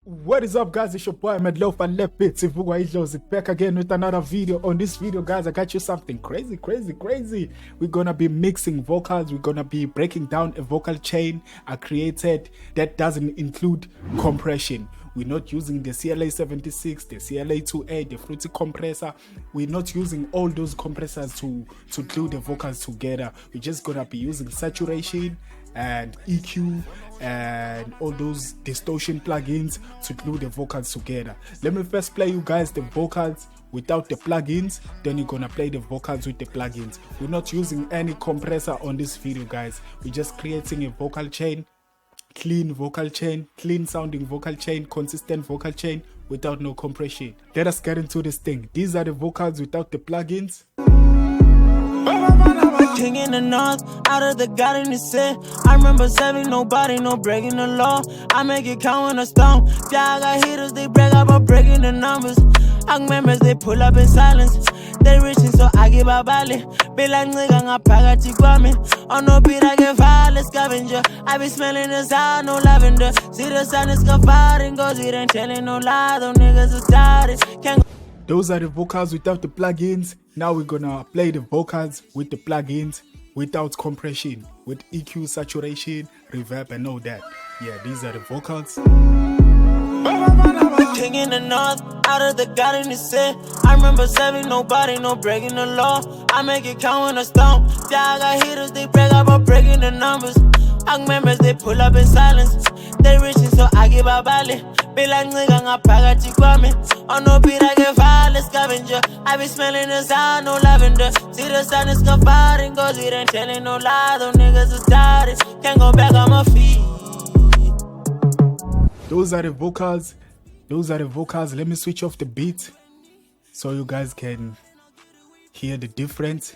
What is up, guys? It's your boy Lopher back again with another video. On this video, guys, I got you something crazy. We're gonna be mixing vocals. We're gonna be breaking down a vocal chain I created that doesn't include compression. We're not using the CLA 76, the CLA 2A, the Fruity compressor. We're not using all those compressors to glue the vocals together. We're just gonna be using saturation and EQ and all those distortion plugins to glue the vocals together. Let me first play you guys the vocals without the plugins, then you're gonna play the vocals with the plugins. We're not using any compressor on this video, guys. We're just creating a vocal chain, clean vocal chain, clean sounding vocal chain, consistent vocal chain without no compression. Let us get into this thing. These are the vocals without the plugins. King in the north, out of the garden is set. I remember saving nobody, no breaking the law. I make it count when I stone. Yeah, I got hitters, they brag about breaking the numbers. Young members, they pull up in silence. They reaching, so I give a valley. Be like nigga, I'm pagachi kwame. On no beat, I get violent scavenger. I be smelling the sound, no lavender. See the sun is firing, goes it ain't telling no lie. Those niggas are tired. Can't. Those are the vocals without the plugins. Now we're gonna play the vocals with the plugins without compression, with EQ, saturation, reverb and all that. Yeah, these are the vocals. King in the north, out of the garden is set. I remember saving nobody, no breaking the law. I make it count when I stone. Yeah, I got hitters, they brag about breaking the numbers. Young members, they pull up in silence. They reaching, so I give a valley. Be like nigga, I'm pagachi kwame. On no beat, I get violent scavenger. I be smelling the sound, no lavender. See the sun is firing, goes it ain't telling no lie. Those niggas are tired, can't go back on my feet. Those are the vocals. Let me switch off the beat so you guys can hear the difference.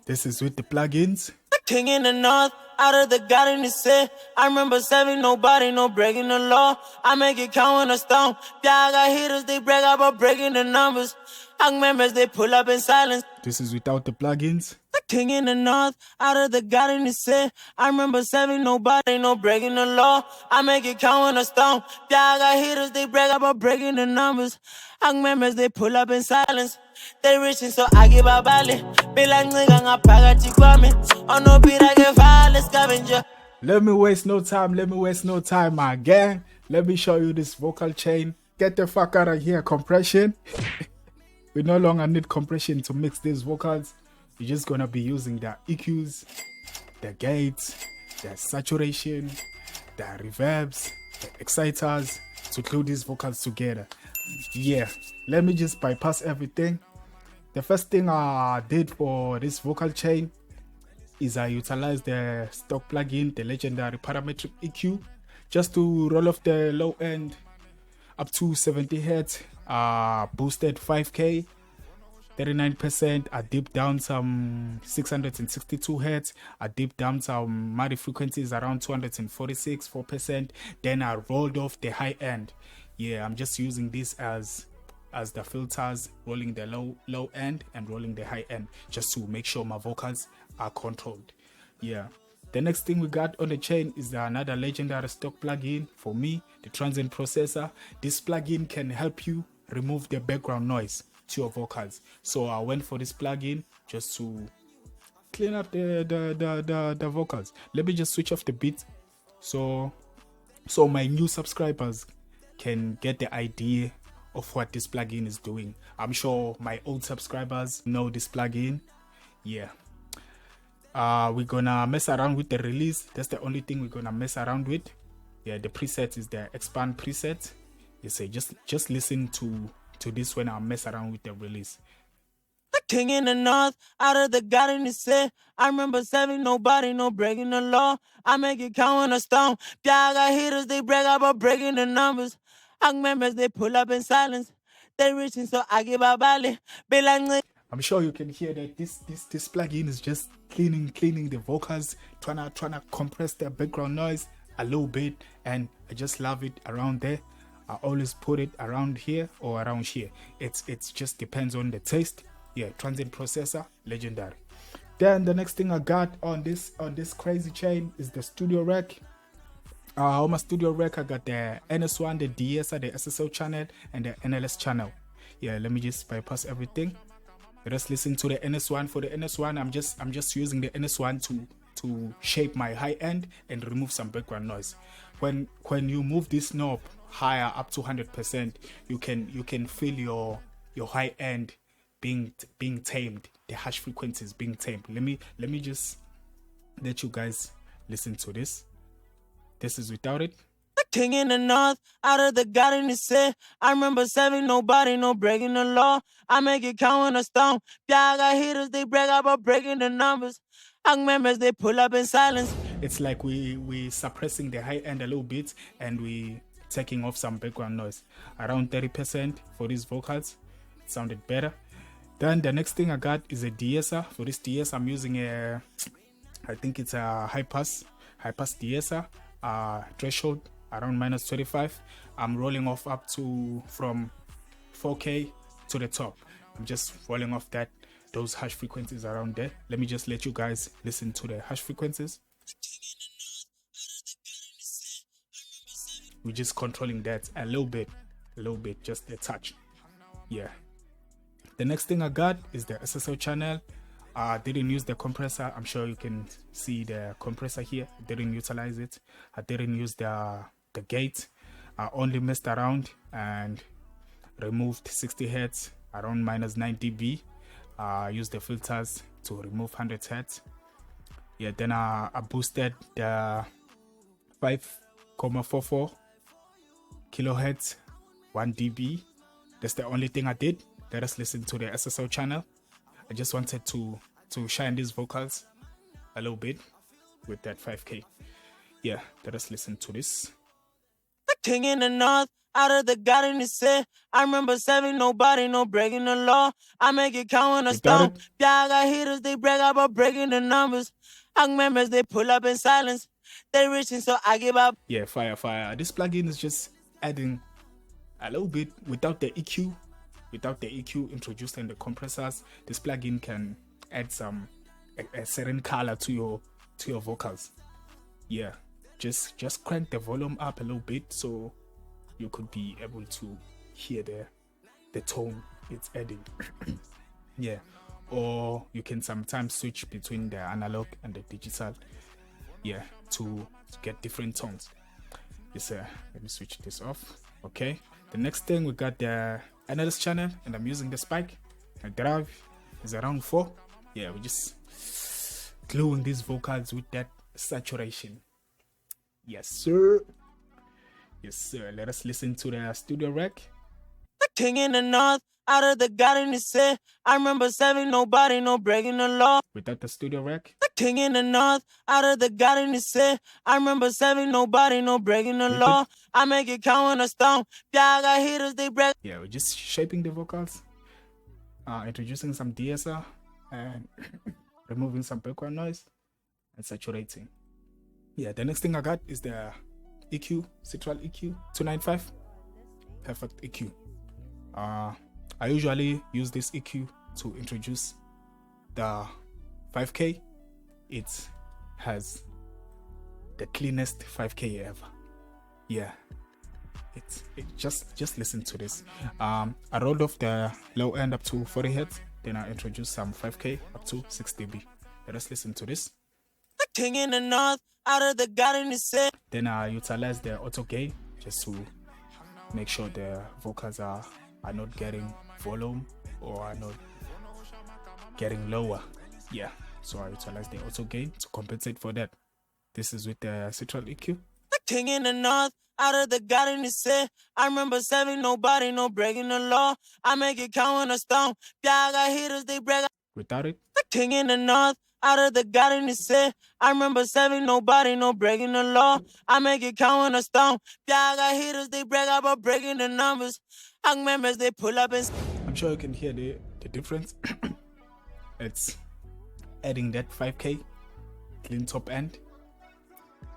This is with the plugins. King in the north, out of the garden is set. I remember saving nobody, no breaking the law. I make it count when I stone. Yeah, I got hitters, they brag about breaking the numbers. Young members, they pull up in silence. This is without the plugins. King in the north, out of the garden is set. I remember saving nobody, no breaking the law. I make it count when I stone. Yeah, I got hitters, they brag about breaking the numbers. Young members, they pull up in silence. They reaching, so I give a valley. Be like nigga, I'm pagachi kwame. On no beat, I get violent scavenger. Let me waste no time, my gang. Let me show you this vocal chain. Get the fuck out of here, compression. We no longer need compression to mix these vocals. You're just gonna be using the EQs, the gates, the saturation, the reverbs, the exciters to glue these vocals together. Yeah, let me just bypass everything. The first thing I did for this vocal chain is I utilized the stock plugin, the legendary parametric EQ, just to roll off the low end up to 70 Hz, boosted 5K, 39%. I dipped down some 662 Hz. I dipped down some MIDI frequencies around 246, 4%. Then I rolled off the high end. Yeah, I'm just using this as the filters, rolling the low end and rolling the high end, just to make sure my vocals are controlled. Yeah. The next thing we got on the chain is another legendary stock plugin for me, the transient processor. This plugin can help you remove the background noise to your vocals. So I went for this plugin just to clean up the vocals. Let me just switch off the beat so my new subscribers can get the idea of what this plugin is doing. I'm sure my old subscribers know this plugin. Yeah. We're gonna mess around with the release. That's the only thing we're gonna mess around with. Yeah, the preset is the expand preset. You say just listen to this when I mess around with the release. King in the north, out of the garden is set. I remember saving nobody, no breaking the law. I make it count when I stone. Yeah, I got hitters, they brag about breaking the numbers. Young members, they pull up in silence. They reaching, so I give a valley. Be like I'm sure you can hear that this plugin is just cleaning the vocals, trying to compress the background noise a little bit, and I just love it around there. I always put it around here or around here. It's just depends on the taste. Yeah, transient processor, legendary. Then the next thing I got on this crazy chain is the studio rack. On my studio rec, I got the NS1, the DSR, the SSO channel, and the NLS channel. Yeah, let me just bypass everything. Let's listen to the NS1. For the NS1, I'm just using the NS1 to shape my high end and remove some background noise. When you move this knob higher up to 100%, you can feel your high end being tamed, the hash frequencies being tamed. Let me just let you guys listen to this. This is without it. King in the north, out of the God in the city. I remember saving nobody, no breaking the law. I make it count when I stomp. Yeah, I got hitters, they brag about breaking the numbers. Young members, they pull up in silence. It's like we suppressing the high end a little bit and we taking off some background noise. Around 30% for these vocals. It sounded better. Then the next thing I got is a DSR. For this DSR, I'm using I think it's a high pass DSR, threshold around -25. I'm rolling off up to from 4K to the top. I'm just rolling off those hash frequencies around there. Let me just let you guys listen to the hash frequencies. We're just controlling that a little bit, just a touch. Yeah. The next thing I got is the SSO channel. I didn't use the compressor. I'm sure you can see the compressor here. I didn't utilize it. I didn't use the gate. I only messed around and removed 60 Hz around -9 dB. I used the filters to remove 100 Hz. Yeah, then I boosted the 5.44 kilohertz 1 dB. That's the only thing I did. Let us listen to the SSO channel. I just wanted to shine these vocals a little bit with that 5K. Yeah, let us listen to this. King in the north, out of the God in the city. I remember saving nobody, no breaking the law. I make it count when I stomp. Yeah, I got hitters, they brag about breaking the numbers. Young members, they pull up in silence. They reaching, so I give up. Yeah, fire. This plugin is just adding a little bit without the EQ. Without the EQ introduced in the compressors, this plugin can add a certain color to your vocals. Yeah, just crank the volume up a little bit so you could be able to hear the tone it's adding. Yeah, or you can sometimes switch between the analog and the digital. Yeah, to get different tones. Yes, let me switch this off. Okay, the next thing we got the NLS channel, and I'm using the spike. My drive is around 4. Yeah, we're just gluing these vocals with that saturation. Yes, sir. Let us listen to the studio rec. King in the north, out of the God in the city. I remember saving nobody, no breaking the law. Without the studio rec. King in the north, out of the God in the city. I remember saving nobody, no breaking the law. I make it count when I stomp. Yeah, I got hitters, they break. Yeah, we're just shaping the vocals, introducing some DSR and removing some background noise and saturating. Yeah, the next thing I got is the EQ, Citral EQ 295. Perfect EQ. I usually use this EQ to introduce the 5K. It has the cleanest 5K ever. Yeah, just listen to this. I rolled off the low end up to 40 Hz, then I introduced some 5K up to 6 dB. Let us listen to this. King in the north, out of the God in the city. Then I utilize the auto gain just to make sure the vocals are not getting volume or are not getting lower. Yeah, so I utilize the auto gain to compensate for that. This is with the Citral EQ. King in the north, out of the God in the city. I remember saving nobody, no breaking the law. I make it count when I stomp. Yeah, I got hitters, they brag. Without it. King in the north, out of the God in the city. I remember saving nobody, no breaking the law. I make it count when I stomp. Yeah, I got hitters, they brag about breaking the numbers. Young members, they pull up and... I'm sure you can hear the difference. It's adding that 5K clean top end.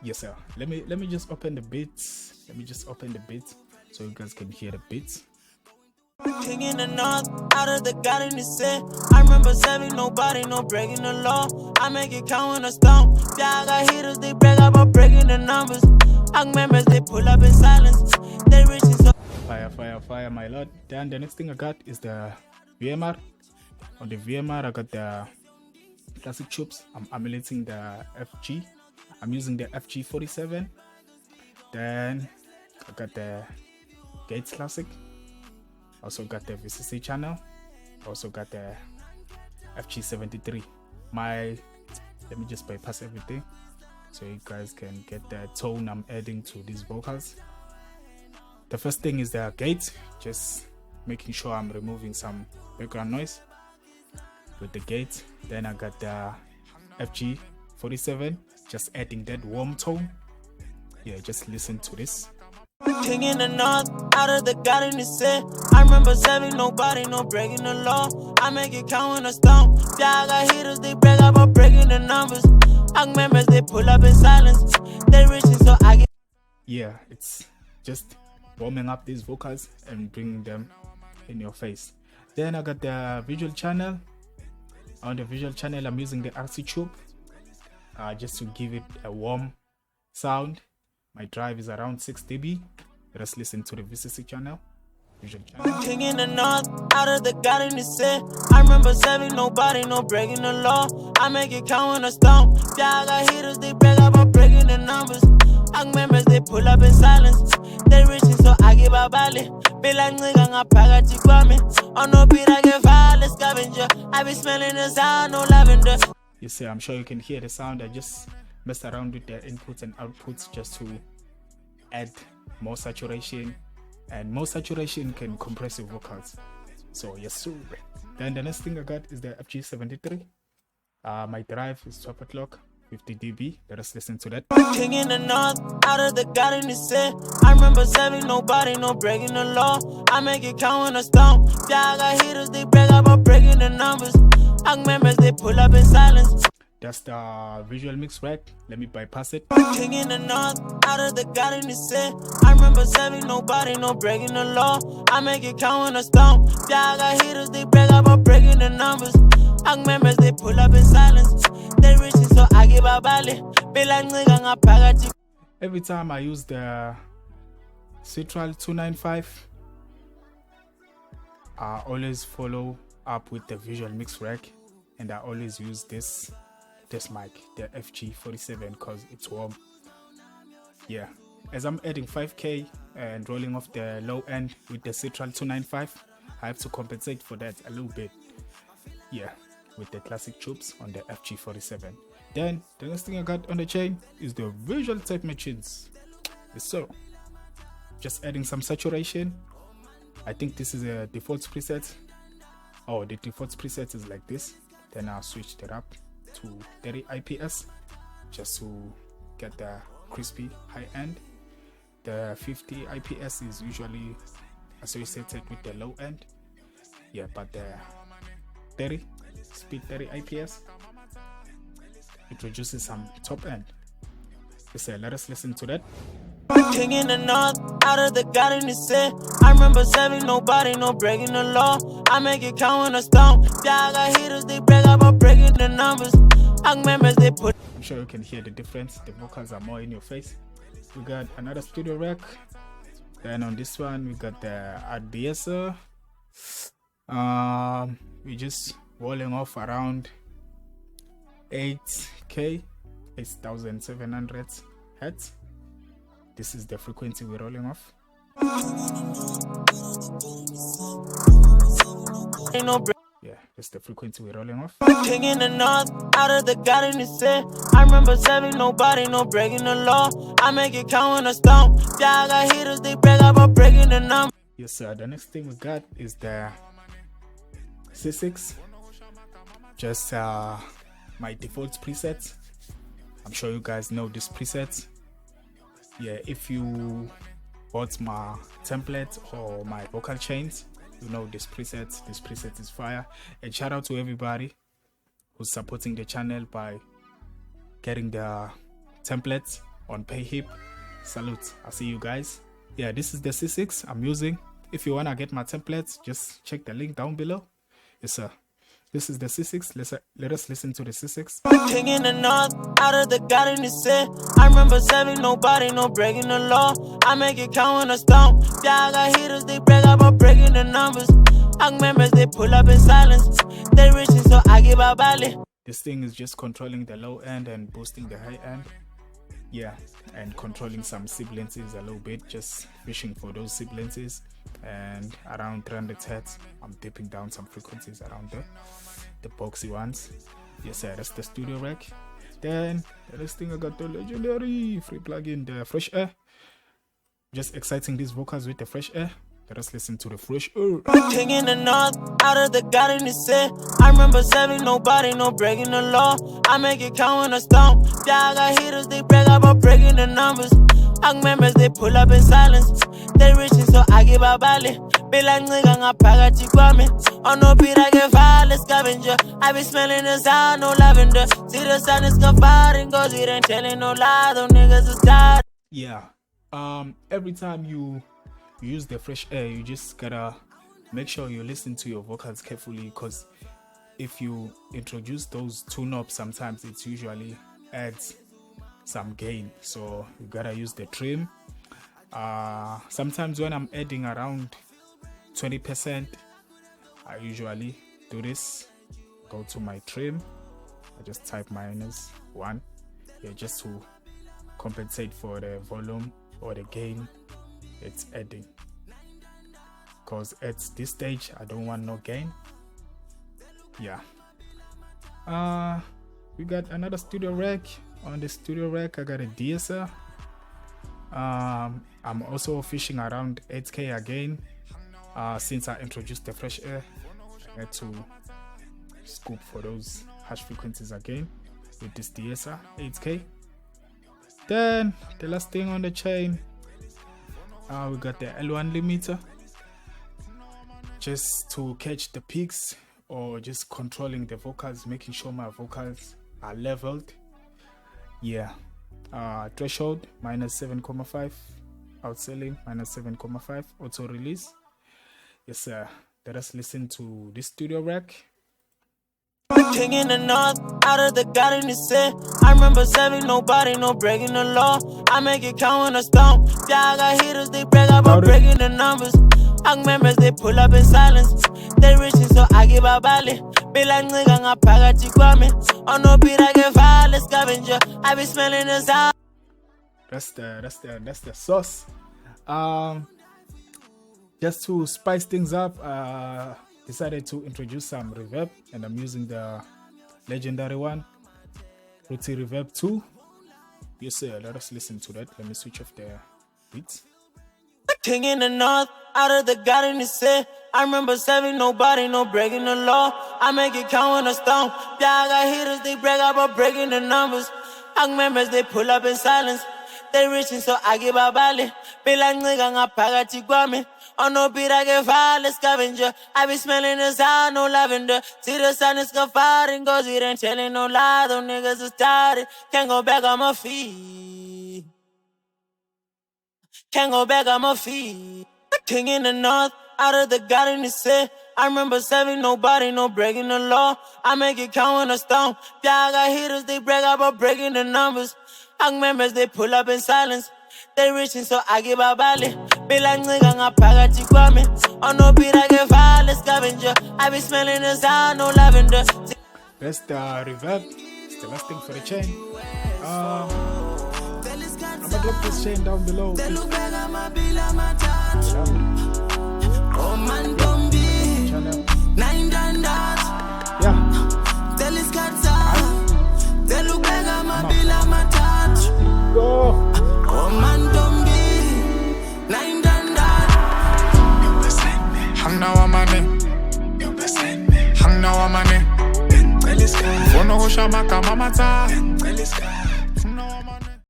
Yes, sir. Let me just open the beats. Let me just open the beats so you guys can hear the beats. King in the north, out of the God in the city. I remember saving nobody, no breaking the law. I make it count when I stomp. Yeah, I got hitters, they brag about breaking the numbers. Young members, they pull up in silence. They reaching so Fire, my lord. Then the next thing I got is the VMR. On the VMR, I got the classic tubes. I'm emulating the FG. I'm using the FG47. Then I got the Gates Classic. Also got the VCC channel. Also got the FG73. Let me just bypass everything so you guys can get the tone I'm adding to these vocals. The first thing is the gate, just making sure I'm removing some background noise with the gate. Then I got the FG47, just adding that warm tone. Yeah, just listen to this. King in the north, out of the garden is set. I remember saving nobody, no breaking the law. I make it count when I stomp. Yeah, I got hitters, they brag about breaking the numbers. Young members, they pull up in silence. They reaching so I get. Yeah, it's just warming up these vocals and bringing them in your face. Then I got the visual channel. On the visual channel, I'm using the RC tube just to give it a warm sound. My drive is around 6 dB. Let's listen to the VCC channel. Visual channel. King in the north, out of the garden is set. I remember saving nobody, no breaking the law. I make it count when I stomp. Yeah, I got hitters, they brag about breaking the numbers. Young members, they pull up in silence. They reaching so I give a ballet. Be like nigga, I'm pagachi kwame. On no beat, I get fire, scavenger. I be smelling the sound, no lavender. You see, I'm sure you can hear the sound. I just messed around with the inputs and outputs just to add more saturation, and more saturation can compress your vocals. So yes sir. Then the next thing I got is the FG73. My drive is 12 o'clock, 50 dB. Let us listen to that. King in the north, out of the garden is set. I remember saving nobody, no breaking the law. I make it count when I stomp. Yeah, I got hitters, they brag about breaking the numbers. Young members, they pull up in silence. That's the visual mix rack. Let me bypass it. King in the north, out of the garden is set. I remember saving nobody, no breaking the law. I make it count when I stomp. Yeah, I got hitters, they brag about breaking the numbers. Young members, they pull up in silence. They reaching so I give a ballet. Be like nigga, I'm pagachi. Every time I use the Central 295, I always follow up with the visual mix rack, and I always use this mic, the FG47, because it's warm. Yeah, as I'm adding 5K and rolling off the low end with the Central 295, I have to compensate for that a little bit. Yeah, with the classic tubes on the FG47. Then the next thing I got on the chain is the visual tape machines. So just adding some saturation. I think this is a default preset. Oh, the default preset is like this. Then I'll switch it up to 30 IPS just to get the crispy high end. The 50 IPS is usually associated with the low end. Yeah, but the 30 IPS, it reduces some top end. So let us listen to that. King in the north, out of the garden is set. I remember saving nobody, no breaking the law. I make it count when I stomp. Yeah, I got hitters, they brag about breaking the numbers. Young members, they put. I'm sure you can hear the difference. The vocals are more in your face. We got another studio rack. Then on this one, we got the ADSer. We just rolling off around 8K, 8,700 hertz. This is the frequency we're rolling off. Yeah, that's the frequency we're rolling off. King in the north, out of the garden is set. I remember saving nobody, no breaking the law. I make it count when I stomp. Yeah, I got hitters, they brag about breaking the number. Yes sir, the next thing we got is the C6. Just my default preset. I'm sure you guys know this preset. Yeah, if you bought my template or my vocal chains, you know this preset. This preset is fire. And shout out to everybody who's supporting the channel by getting the templates on PayHip. Salute. I see you guys. Yeah, this is the C6 I'm using. If you wanna get my templates, just check the link down below. Yes sir. This is the C6. Let us listen to the C6. King in the north, out of the garden is set. I remember serving nobody, no breaking the law. I make it count when I stomp. Yeah, I got hitters, they brag about breaking the numbers. Young members, they pull up in silence. They reaching, so I give a bally. This thing is just controlling the low end and boosting the high end. Yeah, and controlling some sibilances a little bit, just fishing for those sibilances. And around 300 hertz, I'm dipping down some frequencies around there, the boxy ones. Yes sir, that's the studio rack. Then the next thing, I got the legendary free plugin, the fresh air. Just exciting these vocals with the fresh air. Let us listen to the fresh air. King in the north, out of the garden is set. I remember serving nobody, no breaking the law. I make it count when I stomp. Yeah, I got hitters, they brag about breaking the numbers. Young members, they pull up in silence. They reaching, so I give a bally. Be like nigga, ngapakathi kwami. On no beat, I get fire, scavenger. I be smelling the sound, no lavender. See the sun is firing, goes it ain't telling no lie. Those niggas is tired. Yeah, every time you use the fresh air, you just gotta make sure you listen to your vocals carefully, because if you introduce those two knobs, sometimes it usually adds some gain, so you gotta use the trim. Sometimes when I'm adding around 20%, I usually do this. Go to my trim, I just type -1, yeah, just to compensate for the volume or the gain it's adding, because at this stage I don't want no gain. Yeah, we got another studio rack. On the studio rack, I got a DSR. I'm also fishing around 8K again. Since I introduced the fresh air, I had to scoop for those harsh frequencies again with this DSR 8K. Then the last thing on the chain, we got the L1 limiter, just to catch the peaks or just controlling the vocals, making sure my vocals are leveled. Yeah, threshold -7.5, outselling -7.5, auto release. Yes sir, let us listen to this studio rack. King in the north, out of the garden is set. I remember serving nobody, no breaking the law. I make it count when I stomp. Yeah, I got hitters, they brag about breaking the numbers. Young members, they pull up in silence. They reaching, so I give a bally. Be like nigga, ngapakathi kwami. On no beat, I get fire, scavenger. I be smelling the sound. That's the sauce. Just to spice things up, decided to introduce some reverb, and I'm using the legendary one, Rooty Reverb 2. Yes sir, let us listen to that. Let me switch off the beats. King in the north, out of the garden is set. I remember serving nobody, no breaking the law. I make it count when I stomp. Yeah, I got hitters, they brag about breaking the numbers. Young members, they pull up in silence. They reaching, so I give a bally. Be like nigga, ngapakathi kwami. On no beat, I get fire, scavenger. I be smelling the sound, no lavender. See the sun is firing, goes it ain't telling no lie. Those niggas is tired, can't go back on my feet. Can't go back on my feet. King in the north, out of the garden is set. I remember serving nobody, no breaking the law. I make it count when I stomp. Yeah, I got hitters, they brag about breaking the numbers. Young members, they pull up in silence. They reaching, so I give a bally. Be like nigga, ngapakathi kwami. On no beat, I get fire, scavenger. I be smelling the sound, no lavender. That's the reverb. It's the last thing for the chain. I'm gonna drop this chain down below. Channel. Yeah. Go. Hang now on my name. Hang now on my name. Fono ho shama kama mata.